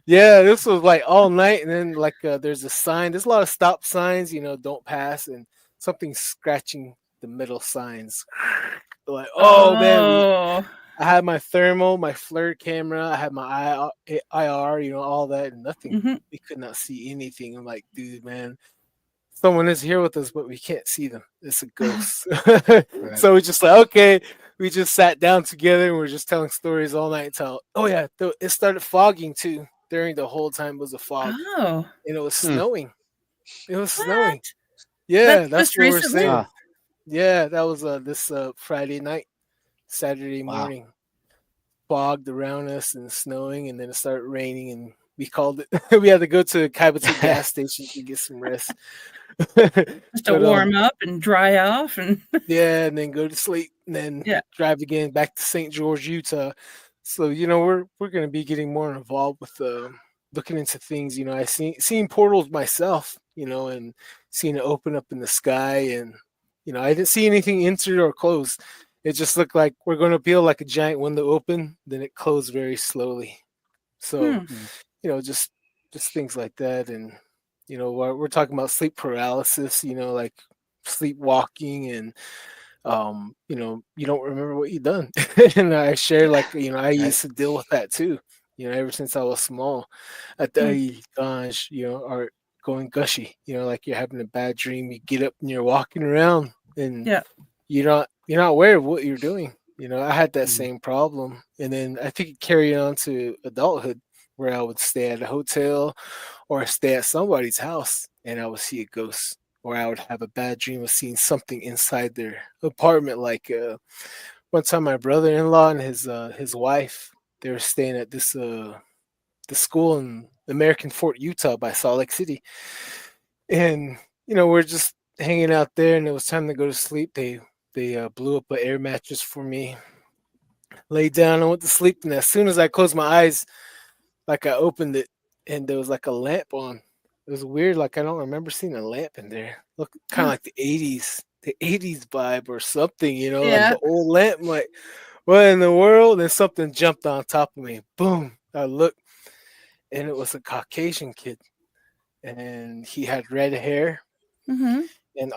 yeah, this was like all night. And then, like, there's a sign. There's a lot of stop signs, don't pass, and something scratching the middle signs. Like, oh man, Oh. I had my thermal, my FLIR camera, I had my IR, all that, and nothing. Mhm. We could not see anything. I'm like, dude, man, someone is here with us, but we can't see them. It's a ghost. Right. So we just like, okay, we just sat down together and we're just telling stories all night until, oh yeah, it started fogging too. During the whole time was a fog, Oh. and it was Hmm. snowing. It was snowing. What? Yeah, That's that's just what we're recently? saying. Ah. Yeah, that was this Friday night, Saturday Wow. morning. Fogged around us and snowing, and then it started raining, and we called it. We had to go to Kaibatsu gas station to get some rest. Just to But warm up and dry off and yeah, and then go to sleep, and then yeah. drive again back to St. George, Utah. So we're gonna be getting more involved with looking into things. I seen portals myself, and seeing it open up in the sky. And I didn't see anything enter or close. It just looked like we're gonna feel like a giant window open, then it closed very slowly. So Hmm. Hmm. just things like that. And You know, we're talking about sleep paralysis, you know, like sleepwalking and you know, you don't remember what you've done. And I share like, you know, I Right. used to deal with that too. You know, ever since I was small. At the gosh, you know, or going gushy, you know, like you're having a bad dream, you get up and you're walking around and Yeah. you're not aware of what you're doing. You know, I had that Mm. same problem. And then I think it carried on to adulthood where I would stay at a hotel or stay at somebody's house and I would see a ghost, or I would have a bad dream of seeing something inside their apartment. Like one time, my brother-in-law and his wife, they were staying at the school in American Fort, Utah, by Salt Lake City, and you know we're just hanging out there, and it was time to go to sleep. They blew up an air mattress for me, laid down, and went to sleep. And as soon as I closed my eyes, like I opened it and there was like a lamp on. It was weird. Like I don't remember seeing a lamp in there. Look kind of like the 80s vibe or something, you know, like Yeah. the old lamp. I'm like, what in the world? And something jumped on top of me. Boom. I looked and it was a Caucasian kid. And he had red hair Mm-hmm. and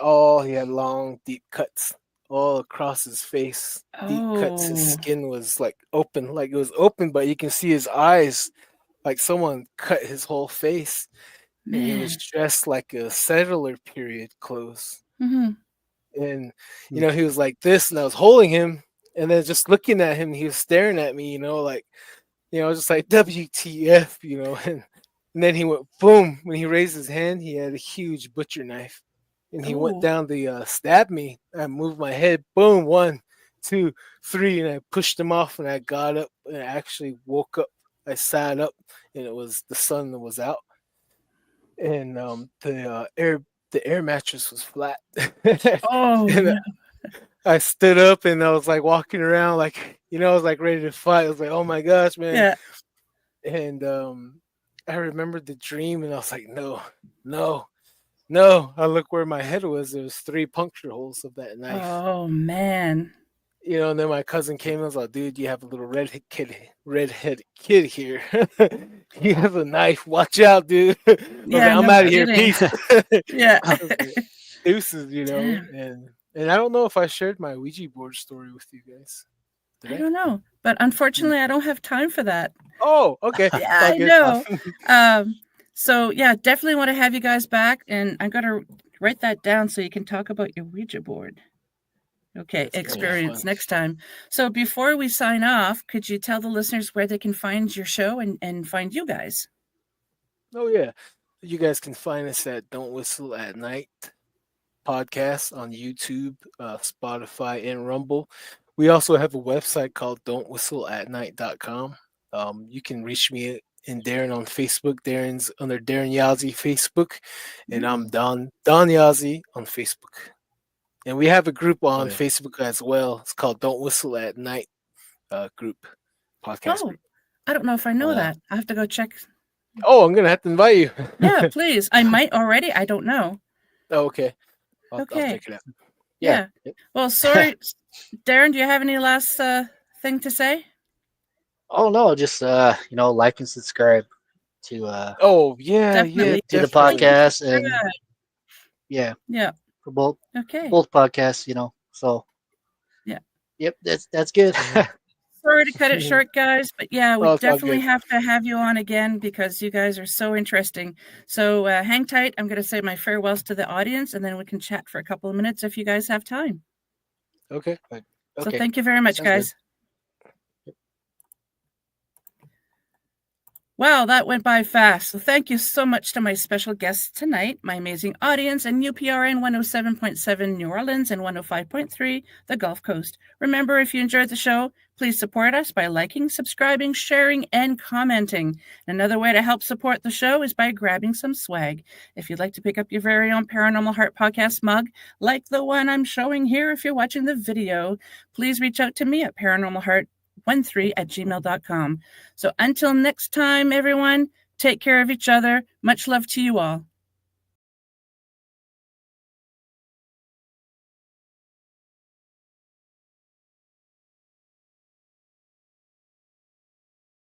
he had long, deep cuts all across his face. Deep cuts. His Oh, skin was like open, like it was open, but you can see his eyes like someone cut his whole face, and he was man. dressed like a settler period clothes. Mm-hmm. And you Mm. know, he was like this, and I was holding him, and then just looking at him, he was staring at me, you know, like just like WTF, you know, and then he went boom. When he raised his hand, he had a huge butcher knife, and he went Oh, down to stab me. I moved my head, boom, 1, 2, 3, and I pushed him off, and I got up, and I actually woke up. I sat up, and it was the sun that was out, and the air mattress was flat. oh And no. I stood up and I was like walking around like I was like ready to fight. I was like, oh my gosh, man. Yeah. And I remembered the dream and I was like, no, no, no. I look where my head was. There was 3 puncture holes of that knife. Oh man. And then my cousin came and was like, dude, you have a little redheaded kid here. He has a knife. Watch out, dude. I was like, Yeah, I'm no out of here. kidding. Peace. Yeah. I was like, deuces, Damn. and I don't know if I shared my Ouija board story with you guys. Did I I? don't know. But unfortunately I don't have time for that. Oh, okay. Yeah, All I good. know. So yeah, definitely want to have you guys back, and I'm gonna write that down so you can talk about your Ouija board. Okay, That's gonna be experience fun. next time. So before we sign off, could you tell the listeners where they can find your show and find you guys? Oh yeah. You guys can find us at Don't Whistle at Night podcast on YouTube, Spotify, and Rumble. We also have a website called don'twhistleatnight.com. You can reach me and Darren on Facebook. Darren's under Darren Yazzie Facebook, and I'm Don Yazzie on Facebook. And we have a group on yeah. Facebook as well. It's called Don't Whistle at Night group, podcast Oh, group. I don't know if I know Oh, yeah. that. I have to go check. Oh, I'm gonna have to invite you. Yeah, please. I might already. I don't know. Oh, okay. I'll Okay. check it out. Yeah. Yeah. Well, sorry, Darren. Do you have any last thing to say? Oh no, just like and subscribe to Oh yeah, Definitely. to the definitely. podcast, and yeah, Yeah. for Okay. both podcasts, So Yeah. yep, that's good. Sorry to cut it short, guys, but yeah, we Oh, it's all definitely good. have to have you on again because you guys are so interesting. So hang tight. I'm going to say my farewells to the audience, and then we can chat for a couple of minutes if you guys have time. Okay. So Okay, thank you very much, sounds good. guys. Wow, that went by fast. So thank you so much to my special guests tonight, my amazing audience, and UPRN 107.7 New Orleans and 105.3 the Gulf Coast. Remember, if you enjoyed the show, please support us by liking, subscribing, sharing, and commenting. Another way to help support the show is by grabbing some swag. If you'd like to pick up your very own Paranormal Heart podcast mug, like the one I'm showing here if you're watching the video, please reach out to me at paranormalheart13@gmail.com. So until next time, everyone, take care of each other. Much love to you all.